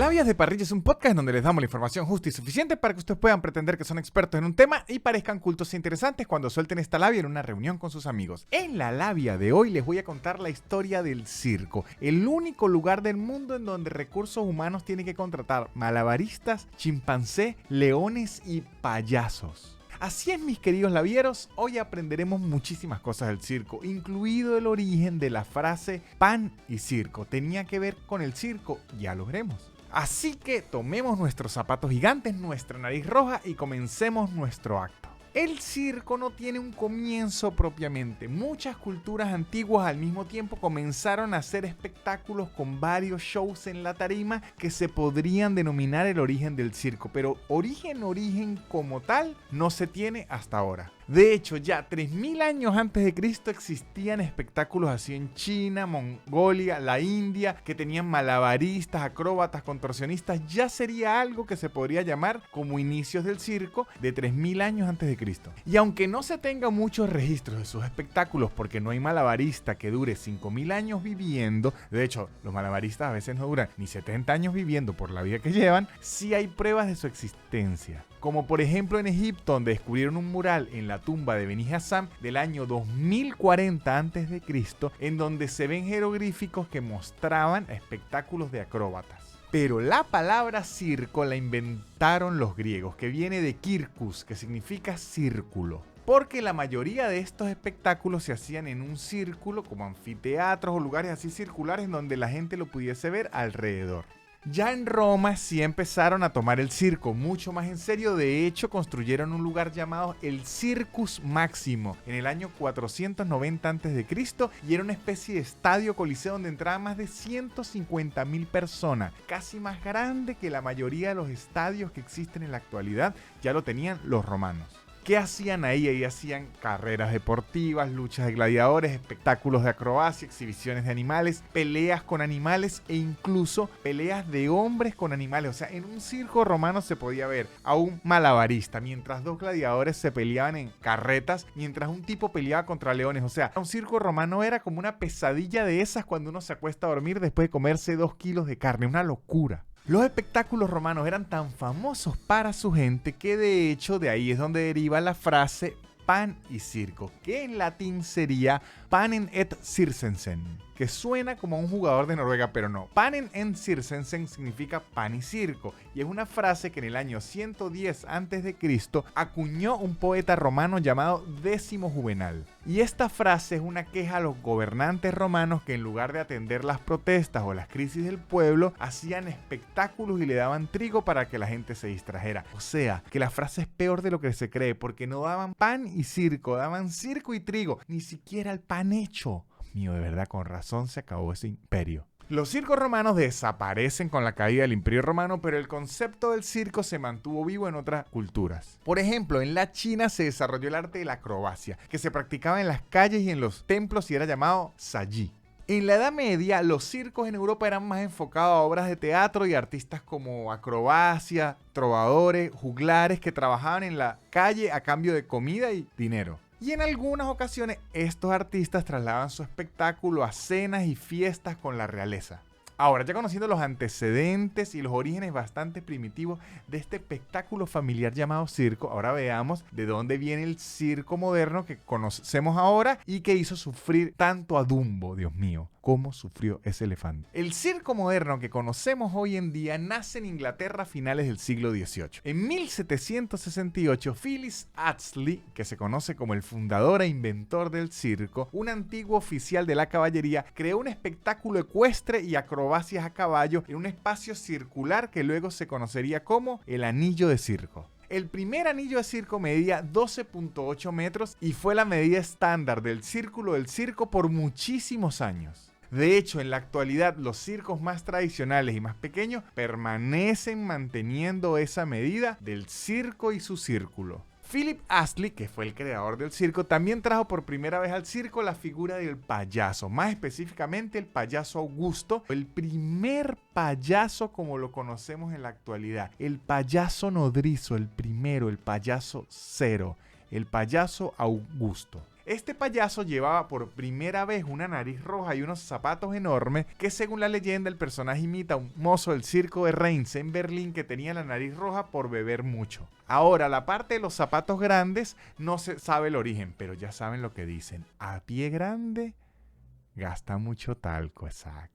Labias de Parrilla es un podcast donde les damos la información justa y suficiente para que ustedes puedan pretender que son expertos en un tema y parezcan cultos e interesantes cuando suelten esta labia en una reunión con sus amigos. En la labia de hoy les voy a contar la historia del circo, el único lugar del mundo en donde recursos humanos tienen que contratar malabaristas, chimpancés, leones y payasos. Así es, mis queridos labieros, hoy aprenderemos muchísimas cosas del circo, incluido el origen de la frase pan y circo. Tenía que ver con el circo, ya lo veremos. Así que tomemos nuestros zapatos gigantes, nuestra nariz roja y comencemos nuestro acto. El circo no tiene un comienzo propiamente. Muchas culturas antiguas al mismo tiempo comenzaron a hacer espectáculos con varios shows en la tarima que se podrían denominar el origen del circo, pero origen como tal no se tiene hasta ahora. De hecho, ya 3000 años antes de Cristo existían espectáculos así en China, Mongolia, la India, que tenían malabaristas, acróbatas, contorsionistas. Ya sería algo que se podría llamar como inicios del circo de 3000 años antes de Cristo. Y aunque no se tenga muchos registros de sus espectáculos porque no hay malabarista que dure 5000 años viviendo, de hecho, los malabaristas a veces no duran ni 70 años viviendo por la vida que llevan, sí hay pruebas de su existencia. Como por ejemplo en Egipto, donde descubrieron un mural en la tumba de Beni Hassán del año 2040 a.C., en donde se ven jeroglíficos que mostraban espectáculos de acróbatas. Pero la palabra circo la inventaron los griegos, que viene de kirkus, que significa círculo. Porque la mayoría de estos espectáculos se hacían en un círculo, como anfiteatros o lugares así circulares donde la gente lo pudiese ver alrededor. Ya en Roma sí empezaron a tomar el circo mucho más en serio. De hecho, construyeron un lugar llamado el Circus Máximo en el año 490 a.C. y era una especie de estadio coliseo donde entraban más de 150.000 personas, casi más grande que la mayoría de los estadios que existen en la actualidad. Ya lo tenían los romanos. ¿Qué hacían ahí? Ahí hacían carreras deportivas, luchas de gladiadores, espectáculos de acrobacia, exhibiciones de animales, peleas con animales e incluso peleas de hombres con animales. O sea, en un circo romano se podía ver a un malabarista mientras dos gladiadores se peleaban en carretas, mientras un tipo peleaba contra leones. O sea, un circo romano era como una pesadilla de esas cuando uno se acuesta a dormir después de comerse 2 kilos de carne. Una locura. Los espectáculos romanos eran tan famosos para su gente que de hecho de ahí es donde deriva la frase pan y circo, que en latín sería panem et circensen, que suena como un jugador de Noruega, pero no. Panem et circensen significa pan y circo, y es una frase que en el año 110 a.C. acuñó un poeta romano llamado Décimo Juvenal. Y esta frase es una queja a los gobernantes romanos que en lugar de atender las protestas o las crisis del pueblo, hacían espectáculos y le daban trigo para que la gente se distrajera. O sea, que la frase es peor de lo que se cree, porque no daban pan y circo, daban circo y trigo, ni siquiera el pan hecho. Mío, de verdad, con razón se acabó ese imperio. Los circos romanos desaparecen con la caída del Imperio Romano, pero el concepto del circo se mantuvo vivo en otras culturas. Por ejemplo, en la China se desarrolló el arte de la acrobacia, que se practicaba en las calles y en los templos y era llamado Saji. En la Edad Media, los circos en Europa eran más enfocados a obras de teatro y artistas como acrobacia, trovadores, juglares que trabajaban en la calle a cambio de comida y dinero. Y en algunas ocasiones estos artistas trasladaban su espectáculo a cenas y fiestas con la realeza. Ahora, ya conociendo los antecedentes y los orígenes bastante primitivos de este espectáculo familiar llamado circo, ahora veamos de dónde viene el circo moderno que conocemos ahora y que hizo sufrir tanto a Dumbo, Dios mío. ¿Cómo sufrió ese elefante? El circo moderno que conocemos hoy en día nace en Inglaterra a finales del siglo XVIII. En 1768, Phyllis Astley, que se conoce como el fundador e inventor del circo, un antiguo oficial de la caballería, creó un espectáculo ecuestre y acrobacias a caballo en un espacio circular que luego se conocería como el Anillo de Circo. El primer anillo de circo medía 12.8 metros y fue la medida estándar del círculo del circo por muchísimos años. De hecho, en la actualidad, los circos más tradicionales y más pequeños permanecen manteniendo esa medida del circo y su círculo. Philip Astley, que fue el creador del circo, también trajo por primera vez al circo la figura del payaso, más específicamente el payaso Augusto, el primer payaso como lo conocemos en la actualidad, el payaso nodrizo, el primero, el payaso cero, el payaso Augusto. Este payaso llevaba por primera vez una nariz roja y unos zapatos enormes que, según la leyenda, el personaje imita a un mozo del circo de Reims en Berlín que tenía la nariz roja por beber mucho. Ahora, la parte de los zapatos grandes no se sabe el origen, pero ya saben lo que dicen. A pie grande, gasta mucho talco, exacto.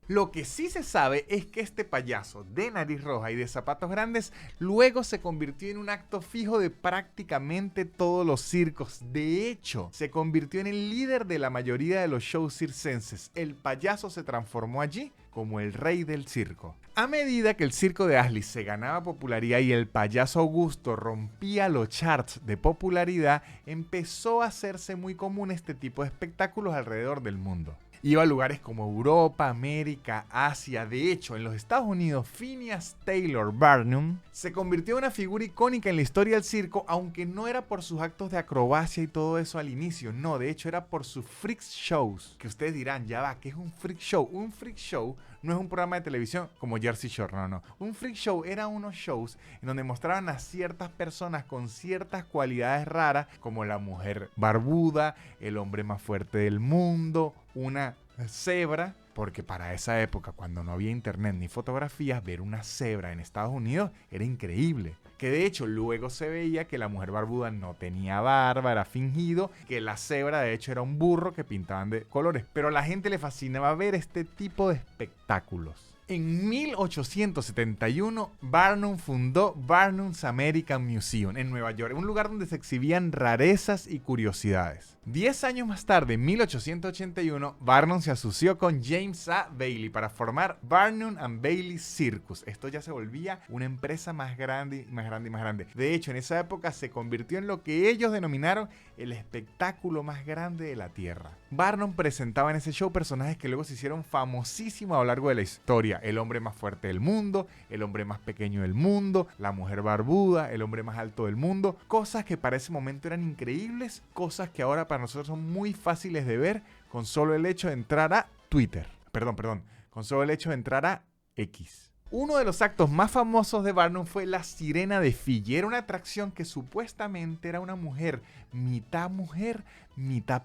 Lo que sí se sabe es que este payaso de nariz roja y de zapatos grandes luego se convirtió en un acto fijo de prácticamente todos los circos. De hecho, se convirtió en el líder de la mayoría de los shows circenses. El payaso se transformó allí como el rey del circo. A medida que el circo de Astley se ganaba popularidad y el payaso Augusto rompía los charts de popularidad, empezó a hacerse muy común este tipo de espectáculos alrededor del mundo. Iba a lugares como Europa, América, Asia. De hecho, en los Estados Unidos, Phineas Taylor Barnum se convirtió en una figura icónica en la historia del circo, aunque no era por sus actos de acrobacia y todo eso al inicio. No, de hecho era por sus freak shows. Que ustedes dirán, ya va, ¿qué es un freak show? Un freak show no es un programa de televisión como Jersey Shore, no. Un freak show era unos shows en donde mostraban a ciertas personas con ciertas cualidades raras, como la mujer barbuda, el hombre más fuerte del mundo, una cebra, porque para esa época, cuando no había internet ni fotografías, ver una cebra en Estados Unidos era increíble. Que de hecho luego se veía que la mujer barbuda no tenía barba, era fingido, que la cebra de hecho era un burro que pintaban de colores. Pero a la gente le fascinaba ver este tipo de espectáculos. En 1871, Barnum fundó Barnum's American Museum en Nueva York, un lugar donde se exhibían rarezas y curiosidades. 10 años más tarde, en 1881, Barnum se asoció con James A. Bailey para formar Barnum and Bailey Circus. Esto ya se volvía una empresa más grande y más grande y más grande. De hecho, en esa época se convirtió en lo que ellos denominaron el espectáculo más grande de la Tierra. Barnum presentaba en ese show personajes que luego se hicieron famosísimos a lo largo de la historia. El hombre más fuerte del mundo, el hombre más pequeño del mundo, la mujer barbuda, el hombre más alto del mundo. Cosas que para ese momento eran increíbles, cosas que ahora para nosotros son muy fáciles de ver con solo el hecho de entrar a Twitter. Con solo el hecho de entrar a X. Uno de los actos más famosos de Barnum fue la sirena de Fiji. Era una atracción que supuestamente era una mujer, mitad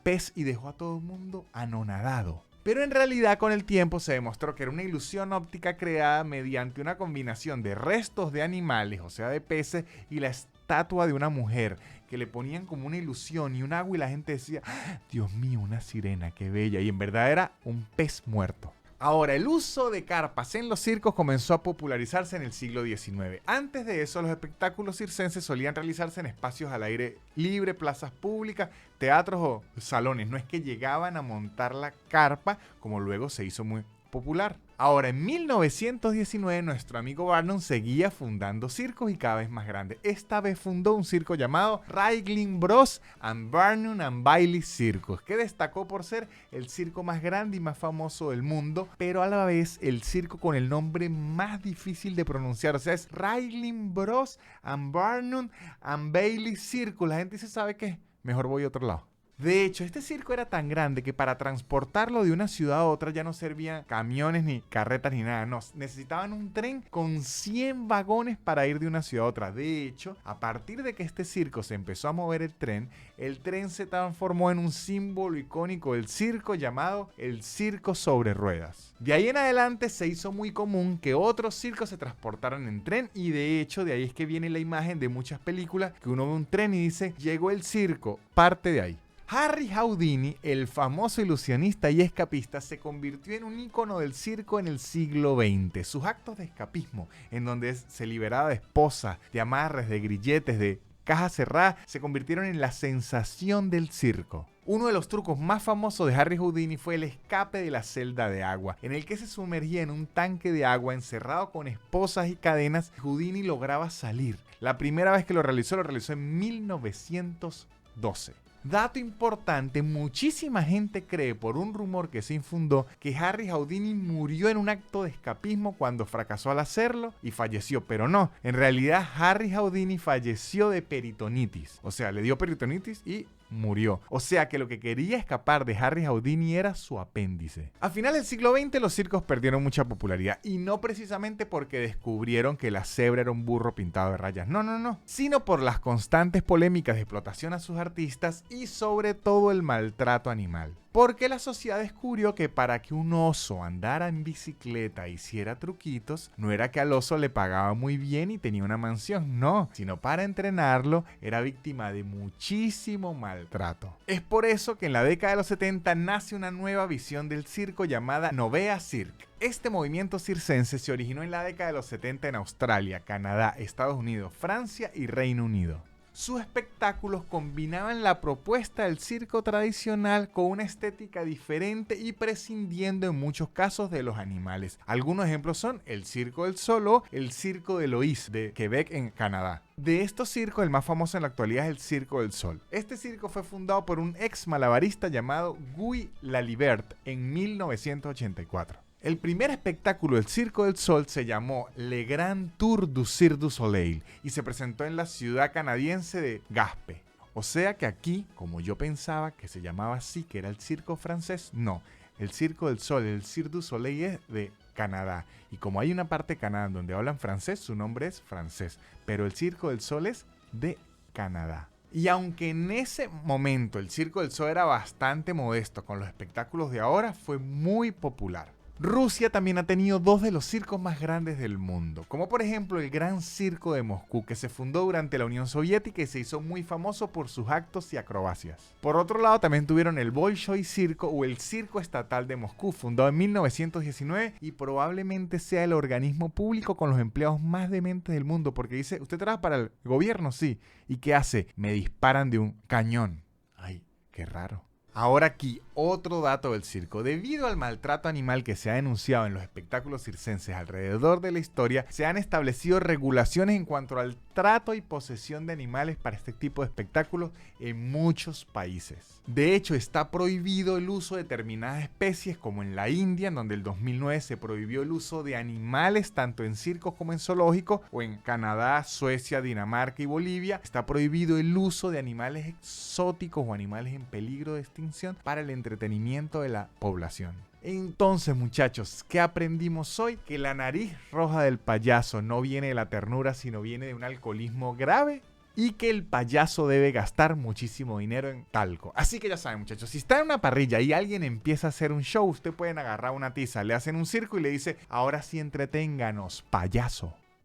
pez, y dejó a todo el mundo anonadado. Pero en realidad con el tiempo se demostró que era una ilusión óptica creada mediante una combinación de restos de animales, o sea de peces, y la estatua de una mujer, que le ponían como una ilusión y un agua y la gente decía, Dios mío, una sirena, qué bella, y en verdad era un pez muerto. Ahora, el uso de carpas en los circos comenzó a popularizarse en el siglo XIX. Antes de eso, los espectáculos circenses solían realizarse en espacios al aire libre, plazas públicas, teatros o salones. No es que llegaban a montar la carpa, como luego se hizo muy popular. Ahora, en 1919, nuestro amigo Barnum seguía fundando circos y cada vez más grandes. Esta vez fundó un circo llamado Ringling Bros. And Barnum and Bailey Circus, que destacó por ser el circo más grande y más famoso del mundo, pero a la vez el circo con el nombre más difícil de pronunciar. O sea, es Ringling Bros. And Barnum and Bailey Circus. La gente dice, ¿sabe qué? Mejor voy a otro lado. De hecho, este circo era tan grande que para transportarlo de una ciudad a otra ya no servían camiones ni carretas ni nada. No, necesitaban un tren con 100 vagones para ir de una ciudad a otra. De hecho, a partir de que este circo se empezó a mover el tren se transformó en un símbolo icónico del circo llamado el circo sobre ruedas. De ahí en adelante se hizo muy común que otros circos se transportaran en tren y de hecho de ahí es que viene la imagen de muchas películas que uno ve un tren y dice, llegó el circo, parte de ahí. Harry Houdini, el famoso ilusionista y escapista, se convirtió en un ícono del circo en el siglo XX. Sus actos de escapismo, en donde se liberaba de esposas, de amarres, de grilletes, de cajas cerradas, se convirtieron en la sensación del circo. Uno de los trucos más famosos de Harry Houdini fue el escape de la celda de agua, en el que se sumergía en un tanque de agua encerrado con esposas y cadenas. Houdini lograba salir. La primera vez que lo realizó en 1912. Dato importante, muchísima gente cree por un rumor que se infundó que Harry Houdini murió en un acto de escapismo cuando fracasó al hacerlo y falleció, pero no, en realidad Harry Houdini falleció de peritonitis, o sea, le dio peritonitis y murió. O sea que lo que quería escapar de Harry Houdini era su apéndice. A final del siglo XX los circos perdieron mucha popularidad y no precisamente porque descubrieron que la cebra era un burro pintado de rayas, no, sino por las constantes polémicas de explotación a sus artistas y sobre todo el maltrato animal. Porque la sociedad descubrió que para que un oso andara en bicicleta e hiciera truquitos, no era que al oso le pagaba muy bien y tenía una mansión, no, sino para entrenarlo era víctima de muchísimo maltrato. Es por eso que en la década de los 70 nace una nueva visión del circo llamada Novea Cirque. Este movimiento circense se originó en la década de los 70 en Australia, Canadá, Estados Unidos, Francia y Reino Unido. Sus espectáculos combinaban la propuesta del circo tradicional con una estética diferente y prescindiendo en muchos casos de los animales. Algunos ejemplos son el Circo del Sol o el Circo de Lois de Quebec en Canadá. De estos circos, el más famoso en la actualidad es el Circo del Sol. Este circo fue fundado por un ex malabarista llamado Guy Lalibert en 1984. El primer espectáculo del Circo del Sol se llamó Le Grand Tour du Cirque du Soleil y se presentó en la ciudad canadiense de Gaspé. O sea que aquí, como yo pensaba que se llamaba así, que era el circo francés, no. El Circo del Sol, el Cirque du Soleil es de Canadá. Y como hay una parte de Canadá donde hablan francés, su nombre es francés. Pero el Circo del Sol es de Canadá. Y aunque en ese momento el Circo del Sol era bastante modesto con los espectáculos de ahora, fue muy popular. Rusia también ha tenido dos de los circos más grandes del mundo, como por ejemplo el Gran Circo de Moscú, que se fundó durante la Unión Soviética y se hizo muy famoso por sus actos y acrobacias. Por otro lado, también tuvieron el Bolshoi Circo o el Circo Estatal de Moscú, fundado en 1919 y probablemente sea el organismo público con los empleados más dementes del mundo, porque dice, ¿usted trabaja para el gobierno? Sí. ¿Y qué hace? Me disparan de un cañón. Ay, qué raro. Ahora aquí, otro dato del circo. Debido al maltrato animal que se ha denunciado en los espectáculos circenses alrededor de la historia, se han establecido regulaciones en cuanto al trato y posesión de animales para este tipo de espectáculos en muchos países. De hecho, está prohibido el uso de determinadas especies, como en la India, en donde el 2009 se prohibió el uso de animales tanto en circos como en zoológicos, o en Canadá, Suecia, Dinamarca y Bolivia. Está prohibido el uso de animales exóticos o animales en peligro de extinción para el entretenimiento de la población. Entonces, muchachos, ¿qué aprendimos hoy? Que la nariz roja del payaso no viene de la ternura, sino viene de un alcoholismo grave y que el payaso debe gastar muchísimo dinero en talco. Así que ya saben, muchachos, si está en una parrilla y alguien empieza a hacer un show, ustedes pueden agarrar una tiza, le hacen un circo y le dice, ahora sí entreténganos, payaso.